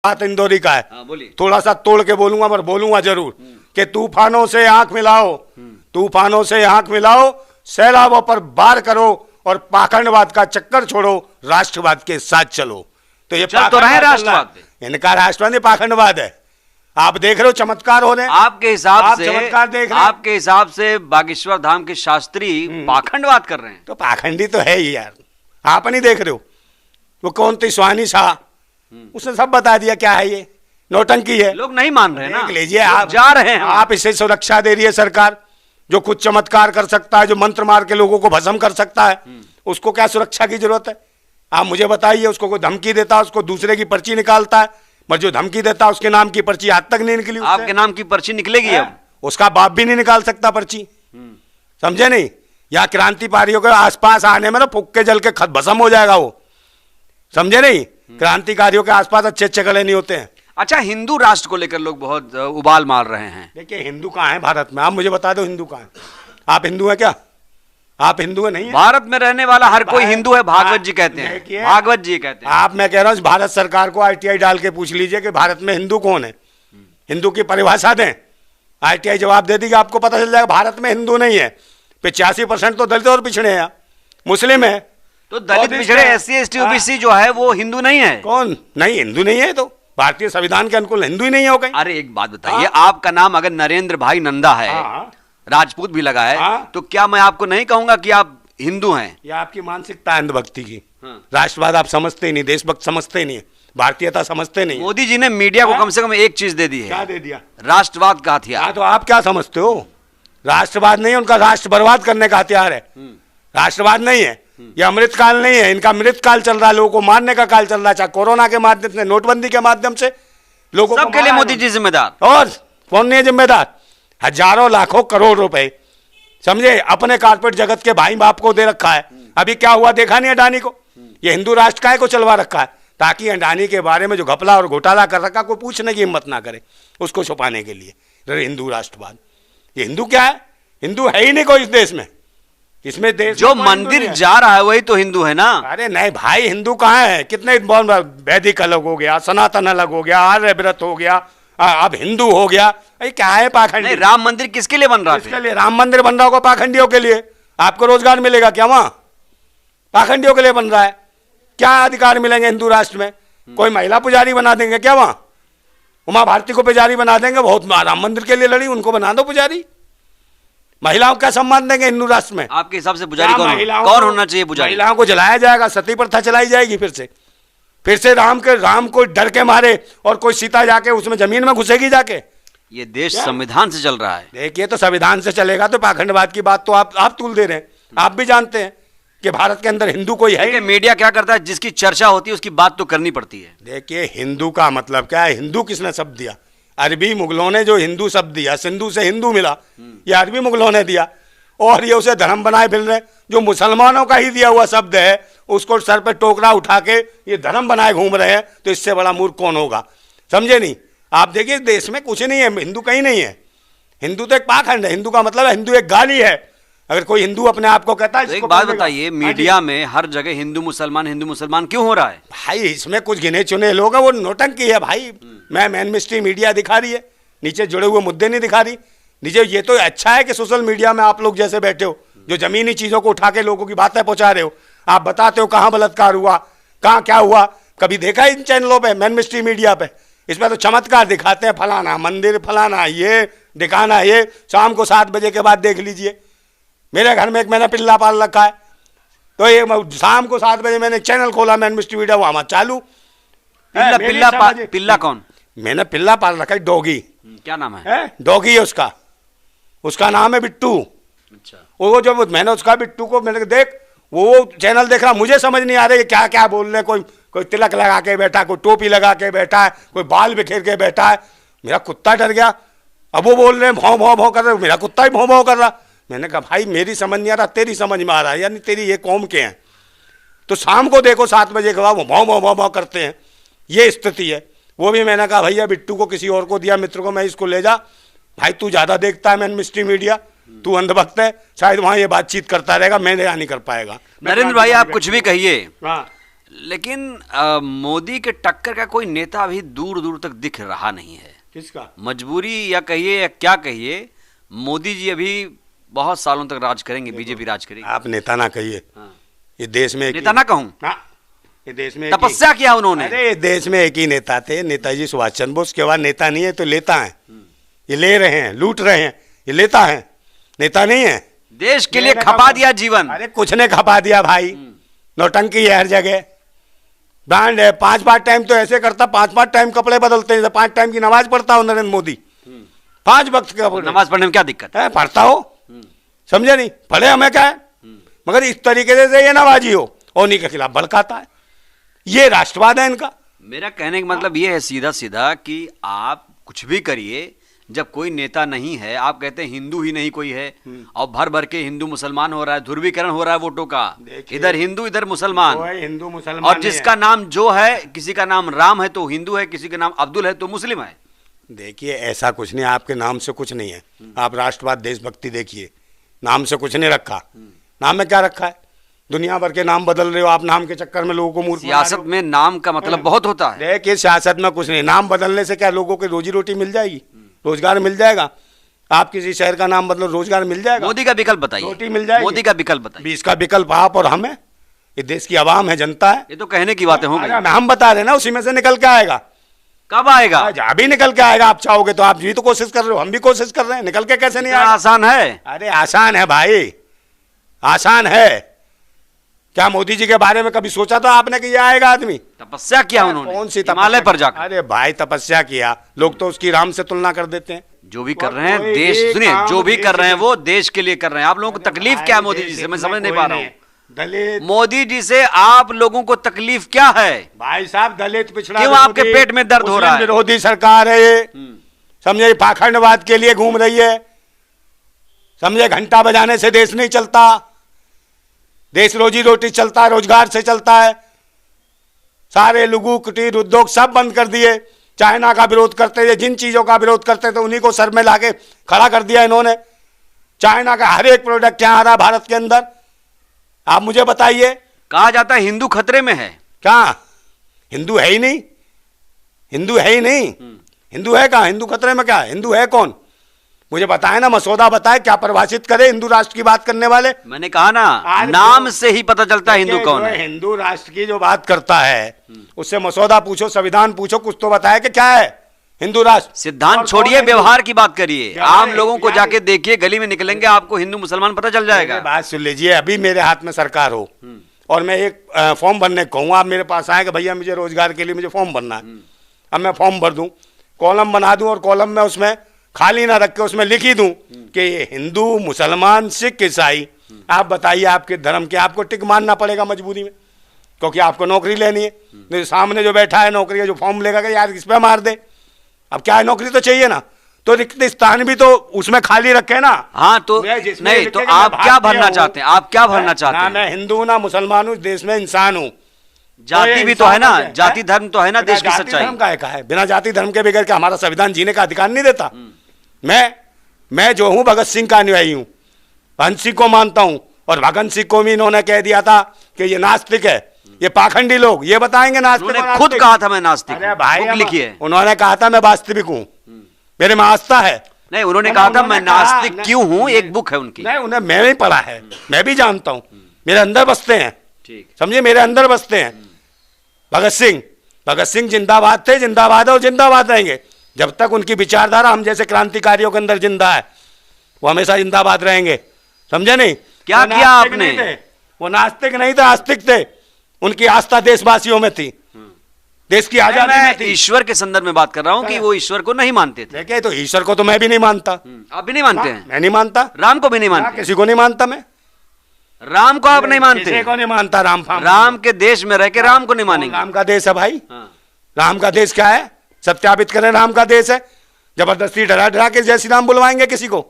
बात इंदौरी का है। हाँ, बोलिए। थोड़ा सा तोड़ के बोलूंगा पर बोलूंगा जरूर कि तूफानों से आंख मिलाओ, तूफानों से आंख मिलाओ, सैलाबों पर वार करो और पाखंडवाद का चक्कर छोड़ो, राष्ट्रवाद के साथ चलो। तो ये चल तो रहे राष्ट्रवाद पे। इनका राष्ट्रवाद पाखंडवाद है। आप देख रहे हो चमत्कार हो रहे हैं। आपके हिसाब से चमत्कार देख रहे हैं। आपके हिसाब से बागेश्वर धाम के शास्त्री पाखंडवाद कर रहे हैं। तो पाखंडी तो है ही यार, आप नहीं देख रहे हो। वो कौन थी सुहानी शाह, उसने सब बता दिया क्या है ये, नौटंकी है। लोग नहीं मान रहे ना, देख लीजिए लोग आप जा रहे हैं। आप इसे सुरक्षा दे रही है सरकार। जो खुद चमत्कार कर सकता है, जो मंत्र मार के लोगों को भस्म कर सकता है, उसको क्या सुरक्षा की जरूरत है? आप मुझे बताइए। उसको कोई धमकी देता है, उसको दूसरे की पर्ची निकालता है, पर जो धमकी देता है उसके नाम की पर्ची आज तक नहीं निकली। आपके नाम की पर्ची निकलेगी अब। उसका बाप भी नहीं निकाल सकता पर्ची, समझे नहीं? या क्रांतिकारियों के आसपास आने में ना फूक के जल के खत भस्म हो जाएगा वो, समझे नहीं? क्रांतिकारियों के आसपास अच्छे अच्छे गले नहीं होते हैं। अच्छा, हिंदू राष्ट्र को लेकर लोग बहुत उबाल मार रहे हैं। देखिए हिंदू कहाँ है भारत में? आप मुझे बता दो हिंदू कहाँ है? आप हिंदू हैं क्या? आप हिंदू है नहीं है? भारत में रहने वाला हर कोई हिंदू है, भागवत जी कहते देखिए, हैं। भागवत जी कहते हैं। आप, मैं कह रहा हूँ भारत सरकार को आईटीआई डाल के पूछ लीजिए कि भारत में हिंदू कौन है, हिंदू की परिभाषा दें। आईटीआई जवाब दे देगी, आपको पता चल जाएगा भारत में हिंदू नहीं है। 85% तो दलित और पिछड़े हैं, मुस्लिम है। तो दलित पिछड़े SC ST OBC जो है वो हिंदू नहीं है। कौन नहीं? हिंदू नहीं है तो भारतीय संविधान के अनुकूल हिंदू ही नहीं है वो कहीं। अरे एक बात बताइए, आपका नाम अगर नरेंद्र भाई नंदा है, राजपूत भी लगा है, तो क्या मैं आपको नहीं कहूंगा कि आप हिंदू हैं? यह आपकी मानसिकता है अंधभक्ति की। राष्ट्रवाद आप समझते ही नहीं, देशभक्त समझते ही नहीं, भारतीयता समझते नहीं। मोदी जी ने मीडिया को कम से कम एक चीज दे दी है। क्या दे दिया? राष्ट्रवाद का हथियार। तो आप क्या समझते हो? राष्ट्रवाद नहीं है, उनका राष्ट्र बर्बाद करने का हथियार है। राष्ट्रवाद नहीं है, यह अमृतकाल नहीं है। इनका मृतकाल चल रहा है, लोगों को मारने का काल चल रहा है, चाहे कोरोना के माध्यम से, नोटबंदी के माध्यम से लोगों को सबके लिए मोदी जी जिम्मेदार। और कौन नहीं है जिम्मेदार? हजारों लाखों करोड़ रुपए, समझे, अपने कारपेट जगत के भाई बाप को दे रखा है। अभी क्या हुआ देखा नहीं अडानी को? ये हिंदू राष्ट्र काय को चलवा रखा है ताकि अडानी के बारे में जो घपला और घोटाला कर रखा कोई पूछने की हिम्मत ना करे, उसको छुपाने के लिए हिंदू राष्ट्रवाद। ये हिंदू क्या है? हिंदू है ही नहीं कोई इस देश में। इसमें देश जो मंदिर जा रहा है वही तो हिंदू है ना। अरे नहीं भाई, हिंदू कहाँ है? कितने वैदिक अलग हो गया, सनातन अलग हो गया, आर्य व्रत हो गया, अब हिंदू हो गया। अरे क्या है पाखंडी? नहीं, राम मंदिर किसके लिए बन रहा है? किसके लिए राम मंदिर बन रहा होगा? पाखंडियों के लिए। आपको रोजगार मिलेगा क्या वहां? पाखंडियों के लिए बन रहा है। क्या अधिकार मिलेंगे हिंदू राष्ट्र में? कोई महिला पुजारी बना देंगे क्या वहां? उमा भारती को पुजारी बना देंगे? बहुत राम मंदिर के लिए लड़ी, उनको बना दो पुजारी। महिलाओं का सम्मान देंगे हिंदू राष्ट्र में? आपके हिसाब से पुजारी कौन होना चाहिए? पुजारी महिलाओं को जलाया जाएगा, सती प्रथा चलाई जाएगी फिर से राम को डर के मारे, और कोई सीता जाके उसमें जमीन में घुसेगी जाके। ये देश संविधान से चल रहा है। देखिए, तो संविधान से चलेगा तो पाखंडवाद की बात तो आप तूल दे रहे हैं। आप भी जानते हैं कि भारत के अंदर हिंदू कोई है। मीडिया क्या करता है, जिसकी चर्चा होती है उसकी बात तो करनी पड़ती है। देखिए, हिंदू का मतलब क्या है? हिंदू किसने शब्द दिया? अरबी मुगलों ने जो हिंदू शब्द दिया, सिंधु से हिंदू मिला, ये अरबी मुगलों ने दिया, और ये उसे धर्म बनाए फिर रहे। जो मुसलमानों का ही दिया हुआ शब्द है उसको सर पे टोकरा उठा के ये धर्म बनाए घूम रहे हैं, तो इससे बड़ा मूर्ख कौन होगा? समझे नहीं? आप देखिए, देश में कुछ नहीं है, हिंदू कहीं नहीं है। हिंदू तो एक पाखंड है। हिंदू का मतलब है, हिंदू एक गाली है। अगर कोई हिंदू अपने आप को कहता है, तो एक बात बताइए, मीडिया में हर जगह हिंदू मुसलमान क्यों हो रहा है? भाई इसमें कुछ गिने चुने लोग हैं, वो नौटंकी है भाई। मैं मेनस्ट्रीम मीडिया दिखा रही है, नीचे जुड़े हुए मुद्दे नहीं दिखा रही। नीचे ये तो अच्छा है कि सोशल मीडिया में आप लोग जैसे बैठे हो, जो जमीनी चीजों को उठा के लोगों की बातें पहुंचा रहे हो। आप बताते हो कहाँ बलात्कार हुआ, कहाँ क्या हुआ। कभी देखा इन चैनलों पे, मेनस्ट्रीम मीडिया पे? इसमें तो चमत्कार दिखाते हैं, फलाना मंदिर, फलाना ये दिखाना, ये शाम को 7 बजे के बाद देख लीजिए। मेरे घर में एक मैंने पिल्ला पाल रखा है, तो ये शाम को 7 बजे मैंने चैनल खोला मेनस्ट्रीम मीडिया, वहां चालू। पिल्ला कौन? मैंने पिल्ला पाल रखा है, डॉगी। क्या नाम है? डॉगी है उसका नाम है बिट्टू। अच्छा। वो जब मैंने उसका बिट्टू को मैंने देख, वो चैनल देख रहा, मुझे समझ नहीं आ रहा है क्या क्या बोल रहे। कोई तिलक लगा के बैठा, कोई टोपी लगा के बैठा है, कोई बाल बिखेर के बैठा है। मेरा कुत्ता डर गया। अब वो बोल रहे हैं भौं भौं भौं कर रहे, मेरा कुत्ता ही भौं भौं कर रहा। मैंने कहा भाई मेरी समझ नहीं आ रहा, तेरी समझ में आ रहा है, यानी तेरी ये कौम के हैं। तो शाम को देखो 7 बजे के बाद वो भौं भौं भौं भौं करते हैं। ये स्थिति है। वो भी मैंने कहा भैया बिट्टू को किसी और को दिया, मित्र को, मैं इसको ले जा भाई, तू ज्यादा देखता है मेनस्ट्रीम मीडिया, तू अंधभक्त है, शायद वहां ये बातचीत करता रहेगा, मैं नहीं कर पाएगा। नरेंद्र भाई, आप कुछ भी कहिए, लेकिन मोदी के टक्कर का कोई नेता अभी दूर दूर तक दिख रहा नहीं है। किसका? मजबूरी या कहिए या क्या कहिए, मोदी जी अभी बहुत सालों तक राज करेंगे, बीजेपी राज करेगी। आप नेता ना कहिए। हाँ। ये देश में नेता ना कहूं, ये देश में तपस्या किया उन्होंने। अरे देश में एक ही नेता थे, नेताजी सुभाष चंद्र बोस। के बाद नेता नहीं है तो लेता है। ये ले रहे हैं, लूट रहे हैं, ये लेता है, नेता नहीं है। देश के लिए खपा दिया जीवन। अरे कुछ ने खपा दिया भाई, नौटंकी है हर जगह। ब्रांड है, 5 टाइम तो ऐसे करता, 5 टाइम कपड़े बदलते हैं, 5 टाइम की नमाज पढ़ता हो नरेंद्र मोदी। 5 वक्त का नमाज पढ़ने में क्या दिक्कत है? पढ़ता हो, समझे नहीं? पढ़े हमें क्या है, मगर इस तरीके से ये नवाजी हो और उन्हीं के खिलाफ भड़काता है। ये राष्ट्रवाद है इनका। मेरा कहने का मतलब ये है सीधा सीधा कि आप कुछ भी करिए, जब कोई नेता नहीं है, आप कहते हैं हिंदू ही नहीं कोई है, और भर भर के हिंदू मुसलमान हो रहा है, ध्रुवीकरण हो रहा है वोटों का, इधर हिंदू इधर मुसलमान। हिंदू मुसलमान और जिसका नाम जो है, किसी का नाम राम है तो हिंदू है, किसी का नाम अब्दुल है तो मुस्लिम है। देखिए ऐसा कुछ नहीं, आपके नाम से कुछ नहीं है। आप राष्ट्रवाद देशभक्ति देखिए, नाम से कुछ नहीं रखा। नाम में क्या रखा है? दुनिया भर के नाम बदल रहे हो आप, नाम के चक्कर में लोगों को मूर्ख बना रहे हो। सियासत में नाम का मतलब बहुत होता है। देखिए सियासत में कुछ नहीं, नाम बदलने से क्या लोगों की रोजी रोटी मिल जाएगी, रोजगार मिल जाएगा? आप किसी शहर का नाम बदलो, रोजगार मिल जाएगा? मोदी का विकल्प बताइए, रोटी मिल जाएगी? मोदी का विकल्प बताइए। इसका विकल्प आप और हम है, ये देश की आवाम है, जनता है। ये तो कहने की बातें हो गई। हम बता रहे ना, उसी में से निकल के आएगा। कब आएगा? अभी निकल के आएगा। आप चाहोगे तो, आप भी तो कोशिश कर रहे हो, हम भी कोशिश कर रहे हैं, निकल के कैसे नहीं आएगा? आसान है? अरे आसान है भाई, आसान है। क्या मोदी जी के बारे में कभी सोचा था आपने कि ये आएगा आदमी? तपस्या किया उन्होंने, कौन सी हिमालय पर जाकर। अरे भाई तपस्या किया, लोग तो उसकी राम से तुलना कर देते हैं। जो भी कर रहे हैं देश, सुनिए, जो भी कर रहे हैं वो देश के लिए कर रहे हैं। आप लोगों को तकलीफ क्या है मोदी जी से, मैं समझ नहीं पा रहा हूँ। दलित, मोदी जी से आप लोगों को तकलीफ क्या है? भाई साहब दलित पिछड़ा, क्यों आपके पेट में दर्द हो रहा है? विरोधी सरकार है ये, समझे? पाखंडवाद के लिए घूम रही है, समझे? घंटा बजाने से देश नहीं चलता, देश रोजी रोटी चलता है, रोजगार से चलता है। सारे लघु कुटीर उद्योग सब बंद कर दिए। चाइना का विरोध करते थे, जिन चीजों का विरोध करते थे उन्हीं को सर में लाके खड़ा कर दिया इन्होंने। चाइना का हर एक प्रोडक्ट यहाँ आ रहा है भारत के अंदर। आप मुझे बताइए। कहा जाता है हिंदू खतरे में है। क्या? हिंदू है ही नहीं, हिंदू है ही नहीं। हिंदू है कहाँ? हिंदू खतरे में क्या? हिंदू है कौन? मुझे बताए ना, मसौदा बताए, क्या परिभाषित करे हिंदू राष्ट्र की बात करने वाले। मैंने कहा ना, नाम से ही पता चलता है हिंदू कौन है। हिंदू राष्ट्र की जो बात करता है उससे मसौदा पूछो, संविधान पूछो, कुछ तो बताए कि क्या है हिंदू राष्ट्र। सिद्धांत छोड़िए, व्यवहार की बात करिए। आम लोगों को जाके देखिए, गली में निकलेंगे आपको हिंदू मुसलमान पता चल जाएगा। बात सुन लीजिए, अभी मेरे हाथ में सरकार हो और मैं एक फॉर्म भरने कहूँ, आप मेरे पास आए कि भैया मुझे रोजगार के लिए मुझे फॉर्म भरना है। अब मैं फॉर्म भर दूं, कॉलम बना दूं और कॉलम में उसमें खाली ना रख के उसमें लिख ही दूं कि हिंदू मुसलमान सिख ईसाई। आप बताइए आपके धर्म के, आपको टिक मानना पड़ेगा मजबूरी में, क्योंकि आपको नौकरी लेनी है। तो सामने जो बैठा है नौकरी, जो फॉर्म लेगा कि यार इस पे मार दे। अब क्या है, नौकरी तो चाहिए ना, तो रिक्त स्थान भी तो उसमें खाली रखे ना। हाँ तो नहीं, तो आप क्या भरना चाहते हैं? आप क्या भरना चाहते हैं? ना मैं हिंदू ना मुसलमान हूँ, देश में इंसान हूँ। जाति भी तो है ना, जाति धर्म तो है ना, देश की सच्चाई। धर्म का है, बिना जाति धर्म के बगैर क्या हमारा संविधान जीने का अधिकार नहीं देता? मैं जो हूं भगत सिंह का अनुयायी हूं, भगत सिंह को मानता हूं, और भगत सिंह को भी इन्होंने कह दिया था कि ये नास्तिक है, ये पाखंडी लोग, ये बताएंगे नास्तिक। खुद कहा था मैं नास्तिक। अरे भाई लिखिए, उन्होंने कहा था मैं वास्तविक हूं, मेरे में आस्था है। नहीं, उन्होंने कहा था मैं नास्तिक क्यों हूं, एक बुक है उनकी। नहीं, उन्हें मैं नहीं पढ़ा है, मैं भी जानता हूं, मेरे अंदर बसते हैं, समझे? मेरे अंदर बसते हैं। भगत सिंह जिंदाबाद थे, जिंदाबाद और जिंदाबाद रहेंगे जब तक उनकी विचारधारा हम जैसे क्रांतिकारियों के अंदर जिंदा है, वो हमेशा जिंदाबाद रहेंगे, समझे नहीं? क्या किया आपने? वो नास्तिक नहीं थे, आस्तिक थे। उनकी आस्था देशवासियों में थी, देश की आजादी में थी। ईश्वर के संदर्भ में बात कर रहा हूं कि वो ईश्वर को नहीं मानते थे। देखिए, तो ईश्वर को तो मैं भी नहीं मानता। आप भी नहीं मानते हैं? मैं नहीं मानता। राम को भी नहीं मानते? किसी को नहीं मानता मैं। राम को आप नहीं मानते? किसी को नहीं मानता। राम के देश में रह के राम को नहीं मानेंगे? राम का देश है भाई। राम का देश क्या है? सत्यापित करें, राम का देश है। जबरदस्ती डरा डरा के जय श्री राम बुलवाएंगे किसी को,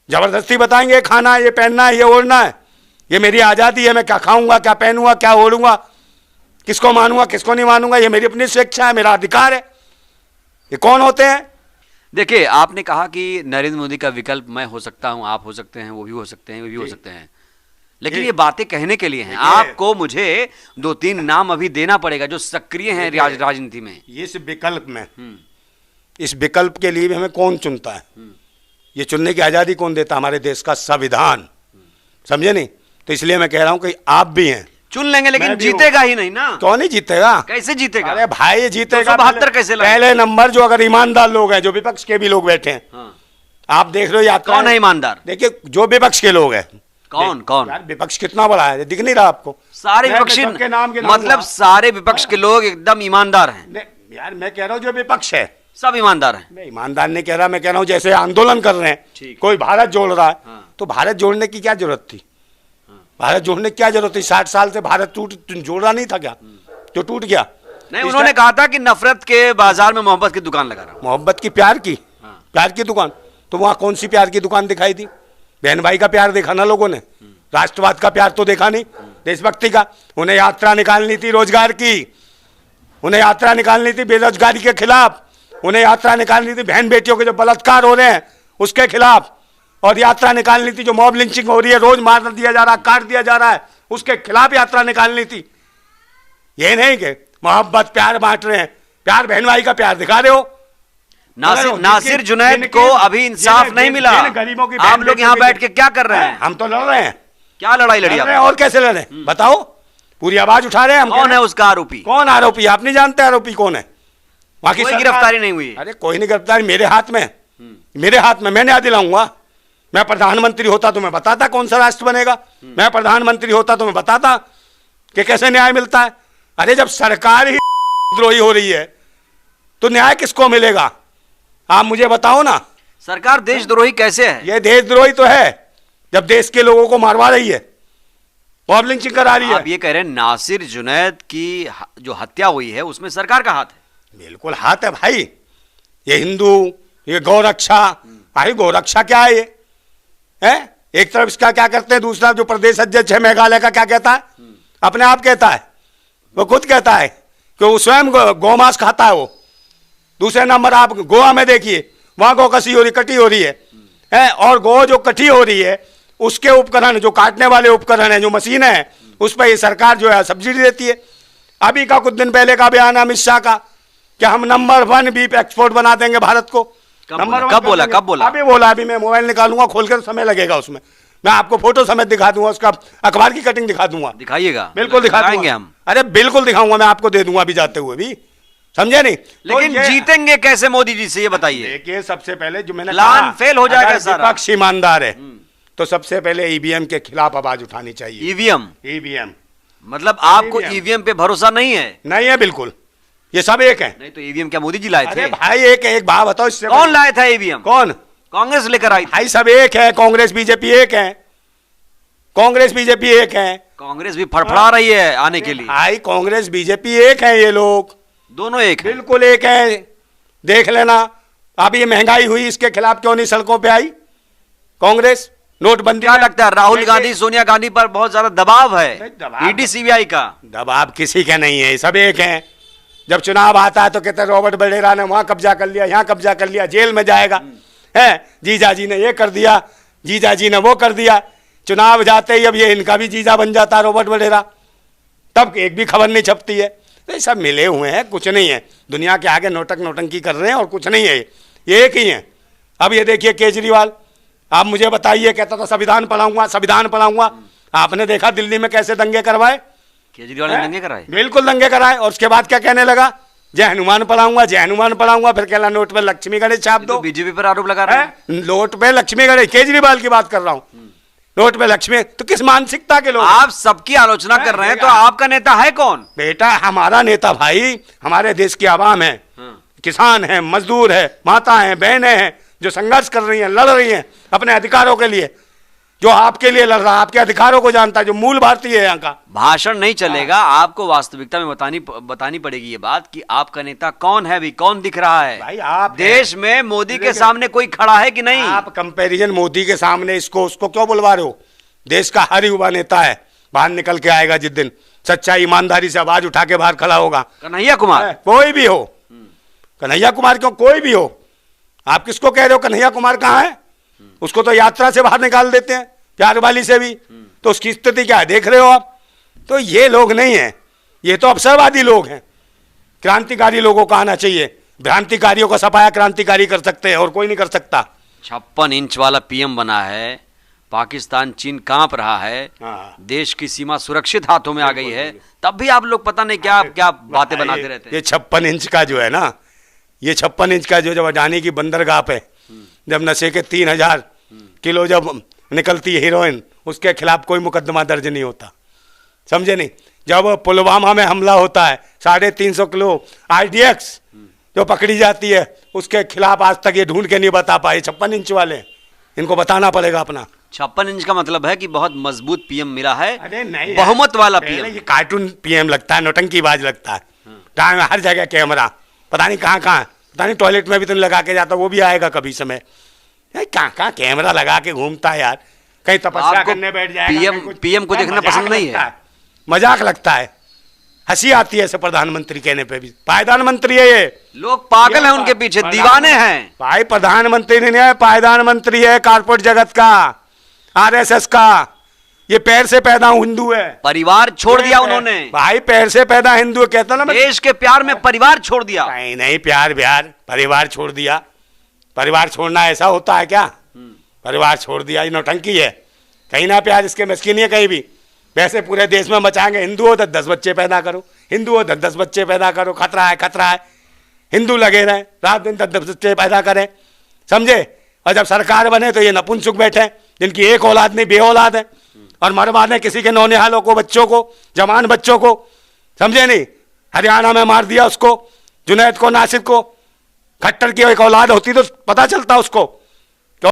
जबरदस्ती बताएंगे खाना है, ये पहनना है, ये ओढ़ना है, ये मेरी आजादी है, मैं क्या खाऊंगा, क्या पहनूंगा, क्या ओढ़ूंगा, किसको मानूंगा, किसको नहीं मानूंगा, ये मेरी अपनी स्वेच्छा है, मेरा अधिकार है। ये कौन होते हैं? देखिए, आपने कहा कि नरेंद्र मोदी का विकल्प मैं हो सकता हूं, आप हो सकते हैं, वो भी हो सकते हैं, वो भी हो सकते हैं, लेकिन ये बातें कहने के लिए हैं। आपको मुझे 2-3 नाम अभी देना पड़ेगा जो सक्रिय हैं राजनीति में। इस विकल्प में, इस विकल्प के लिए भी हमें कौन चुनता है? ये चुनने की आजादी कौन देता? हमारे देश का संविधान। समझे नहीं? तो इसलिए मैं कह रहा हूं कि आप भी हैं। चुन लेंगे लेकिन जीतेगा ही नहीं ना। क्यों नहीं जीतेगा? कैसे जीतेगा? अरे भाई जीतेगा। 272 कैसे लगे? पहले नंबर जो अगर ईमानदार लोग हैं, जो विपक्ष के भी लोग बैठे हैं, हाँ। आप देख रहे हो यात्रा। कौन है ईमानदार? देखिए जो विपक्ष के लोग हैं। कौन? यार विपक्ष कितना बड़ा है, दिख नहीं रहा आपको? सारे विपक्षी, मतलब सारे विपक्ष के लोग एकदम ईमानदार हैं। यार मैं कह रहा हूँ जो विपक्ष है सब ईमानदार हैं। मैं ईमानदार नहीं कह रहा, मैं कह रहा हूँ जैसे आंदोलन कर रहे हैं, कोई भारत जोड़ रहा है, तो भारत जोड़ने की क्या जरूरत थी? भारत जोड़ने की क्या जरूरत थी? 60 साल से भारत जोड़ा नहीं था क्या? जो टूट गया। नहीं, उन्होंने कहा था कि नफरत के बाजार में मोहब्बत की दुकान लगा रहा हूं। मोहब्बत की, प्यार की, प्यार की दुकान। तो वहां कौन सी प्यार की दुकान दिखाई थी? बहन भाई का प्यार देखा ना लोगों ने, राष्ट्रवाद का प्यार तो देखा नहीं, देशभक्ति का। उन्हें यात्रा निकालनी थी रोजगार की, उन्हें यात्रा निकालनी थी बेरोजगारी के खिलाफ, उन्हें यात्रा निकालनी थी बहन बेटियों के जो बलात्कार हो रहे हैं उसके खिलाफ, और यात्रा निकालनी थी जो मॉब लिंचिंग हो रही है, रोज मार दिया जा रहा है, काट दिया जा रहा है, उसके खिलाफ यात्रा निकालनी थी। ये नहीं कि मोहब्बत प्यार बांट रहे हैं, प्यार बहन भाई का प्यार दिखा रहे हो। नासिर जुनैद को अभी इंसाफ नहीं मिला। गरीबों की, आप लोग यहाँ बैठ के क्या कर रहे हैं? हम तो लड़ रहे हैं। क्या लड़ाई लड़ी? और कैसे लड़े बताओ? पूरी आवाज उठा रहे हैं हम। कौन है उसका आरोपी? कौन आरोपी? आप नहीं जानते आरोपी कौन है? कोई गिरफ्तारी नहीं हुई। अरे कोई नहीं गिरफ्तारी, मेरे हाथ में, मेरे हाथ में। मैं न्याय दिलाऊंगा। मैं प्रधानमंत्री होता तो मैं बताता कौन सा राष्ट्र बनेगा। मैं प्रधानमंत्री होता तो मैं बताता कि कैसे न्याय मिलता है। अरे जब सरकार ही द्रोही हो रही है तो न्याय किसको मिलेगा? आप मुझे बताओ ना। सरकार देशद्रोही कैसे है? ये देशद्रोही तो है जब देश के लोगों को मारवा रही है, मॉब लिंचिंग करा रही है। आप ये कह रहे हैं नासिर जुनैद की जो हत्या हुई है उसमें सरकार का हाथ है? बिल्कुल हाथ है भाई। ये हिंदू, ये गौरक्षा। भाई गौरक्षा क्या है? ये है एक तरफ इसका क्या करते हैं, दूसरा जो प्रदेश अध्यक्ष है मेघालय का क्या कहता है? अपने आप कहता है, वो खुद कहता है कि वो स्वयं गौमांस खाता है वो। दूसरे नंबर आप गोवा में देखिए, वहां गौ कसी हो रही, कटी हो रही है, और गौ जो कटी हो रही है उसके उपकरण, जो काटने वाले उपकरण है, जो मशीनें हैं, उस पर ये सरकार जो है सब्सिडी देती है। अभी का कुछ दिन पहले का बयान अमित शाह का कि हम नंबर 1 बीफ एक्सपोर्ट बना देंगे भारत को। कब बोला? अभी बोला। अभी मैं मोबाइल निकालूंगा, खोलकर समय लगेगा उसमें, मैं आपको फोटो समेत दिखा दूंगा, उसका अखबार की कटिंग दिखा दूंगा। दिखाइएगा। बिल्कुल दिखाएंगे हम। अरे बिल्कुल दिखाऊंगा, मैं आपको दे दूंगा अभी जाते हुए भी, समझे नहीं? लेकिन तो जीतेंगे कैसे मोदी जी से, ये बताइए। देखिए सबसे पहले जो मैंने प्लान फेल हो जाएगा सारा। विपक्ष ईमानदार है तो सबसे पहले ईवीएम के खिलाफ आवाज उठानी चाहिए। ईवीएम मतलब आपको ईवीएम पे भरोसा नहीं है? नहीं है बिल्कुल। ये सब एक है। नहीं तो ईवीएम क्या मोदी जी लाए थे? भाई एक बात बताओ, इससे कौन लाया था ईवीएम? कौन? कांग्रेस लेकर आई। भाई सब एक है, कांग्रेस बीजेपी एक है, कांग्रेस बीजेपी एक है। कांग्रेस भी फड़फड़ा रही है आने के लिए। भाई कांग्रेस बीजेपी एक है, ये लोग दोनों एक है। बिल्कुल एक है, देख लेना। अब ये महंगाई हुई, इसके खिलाफ क्यों नहीं सड़कों पे आई कांग्रेस? नोटबंदी। क्या लगता है राहुल गांधी, सोनिया गांधी पर बहुत ज्यादा दबाव है ईडी सीबीआई का? दबाव किसी का नहीं है, सब एक हैं। जब चुनाव आता है तो कहते हैं रॉबर्ट वड्रा ने वहां कब्जा कर लिया, यहाँ कब्जा कर लिया, जेल में जाएगा, है जीजा जी ने ये कर दिया, जीजा जी ने वो कर दिया। चुनाव जाते ही अब ये इनका भी जीजा बन जाता है रॉबर्ट वड्रा, तब एक भी खबर नहीं छपती है। तो ये सब मिले हुए हैं, कुछ नहीं है। दुनिया के आगे नौटंकी कर रहे हैं और कुछ नहीं है, ये एक ही है। अब ये देखिए केजरीवाल, आप मुझे बताइए, कहता था संविधान पढ़ाऊंगा, संविधान पढ़ाऊंगा। आपने देखा दिल्ली में कैसे दंगे करवाए? केजरीवाल ने दंगे कराए? बिल्कुल दंगे कराए। और उसके बाद क्या कहने लगा? जय हनुमान पढ़ाऊंगा, जय हनुमान पढ़ाऊंगा। फिर कहला नोट पे लक्ष्मी गणेश छाप दो। बीजेपी पर आरोप लगा रहे हैं। नोट पे लक्ष्मी गणेश, केजरीवाल की बात कर रहा हूं। नोट पे लक्ष्मी, तो किस मानसिकता के लोग? आप सबकी आलोचना कर रहे हैं, तो आपका नेता है कौन? बेटा हमारा नेता भाई हमारे देश की आवाम है, किसान है, मजदूर है, माता है, बहनें हैं, जो संघर्ष कर रही हैं, लड़ रही हैं अपने अधिकारों के लिए। जो आपके लिए लड़ रहा है, आपके अधिकारों को जानता है, जो मूल भारतीय है यहाँ का। भाषण नहीं चलेगा, आपको वास्तविकता में बतानी पड़ेगी ये बात कि आपका नेता कौन है, भी कौन दिख रहा है भाई। आप देश में मोदी के सामने कोई खड़ा है कि नहीं? आप कंपैरिजन मोदी के सामने इसको उसको क्यों बुलवा रहे हो? देश का हर युवा नेता है, बाहर निकल के आएगा जिस दिन, सच्चाई ईमानदारी से आवाज उठा के बाहर खड़ा होगा। कन्हैया कुमार कोई भी हो, कन्हैया कुमार क्यों, कोई भी हो। आप किसको कह रहे हो? कन्हैया कुमार कहाँ है? उसको तो यात्रा से बाहर निकाल देते हैं, प्यार वाली से भी। तो उसकी स्थिति क्या है देख रहे हो आप। तो ये लोग नहीं है, ये तो अवसरवादी लोग हैं। क्रांतिकारी लोगों को आना चाहिए, भ्रांतिकारियों का सफाया क्रांतिकारी कर सकते हैं और कोई नहीं कर सकता। 56 इंच वाला पीएम बना है, पाकिस्तान चीन कांप रहा है, हाँ। देश की सीमा सुरक्षित हाथों में आ गई है, तब भी आप लोग पता नहीं क्या क्या बातें बनाते रहते हैं। ये 56 इंच का जो है ना, ये 56 इंच का जो जब अडानी की बंदरगाह पे जब नशे के 3000 किलो जब निकलती है हीरोइन, उसके खिलाफ कोई मुकदमा दर्ज नहीं होता, समझे नहीं। जब पुलवामा में हमला होता है 350 किलो IDX जो पकड़ी जाती है, उसके खिलाफ आज तक ये ढूंढ के नहीं बता पाए। 56 इंच वाले, इनको बताना पड़ेगा अपना। 56 इंच का मतलब है कि बहुत मजबूत पीएम मिला है। अरे नहीं, बहुमत वाला पीएम। ये कार्टून पीएम लगता है, नौटंकीबाज लगता है। जहाँ हर जगह कैमरा, पता नहीं कहाँ कहाँ, पता नहीं टॉयलेट में भी तो लगा के जाता, वो भी आएगा कभी समय। कहाँ कहाँ कैमरा लगा के घूमता है यार, कहीं तपस्या करने बैठ जाएगा। पीएम को देखना पसंद नहीं है, मजाक लगता है, हंसी आती है ऐसे प्रधानमंत्री कहने पे भी। प्रधानमंत्री है ये, लोग पागल हैं उनके पीछे, दीवाने हैं भाई। प्रधानमंत्री नहीं है, प्रधानमंत्री है कारपोरेट जगत का, RSS का। ये पैर से पैदा हिंदू है, परिवार छोड़ दिया उन्होंने भाई, पैर से पैदा हिंदू कहता ना। देश के प्यार में परिवार छोड़ दिया। नहीं नहीं, प्यार व्यार, परिवार छोड़ दिया। परिवार छोड़ना ऐसा होता है क्या? परिवार छोड़ दिया, ये नौटंकी है। कहीं ना प्यार इसके मस्की नहीं है कहीं भी। वैसे पूरे देश में मचाएंगे, हिंदू हो तो 10 बच्चे पैदा करो, हिंदू हो तो 10 बच्चे पैदा करो, खतरा है खतरा है। हिंदू लगे रहें रात दिन 10 बच्चे पैदा करें, समझे। और जब सरकार बने तो ये नपुंसक बैठे जिनकी एक औलाद नहीं, 2 औलाद है, और मरवाने किसी के नौनिहालों को, बच्चों को, जवान बच्चों को, समझे नहीं। हरियाणा में मार दिया उसको, जुनैद को, नासिर को। खट्टर की एक औलाद होती तो पता चलता उसको।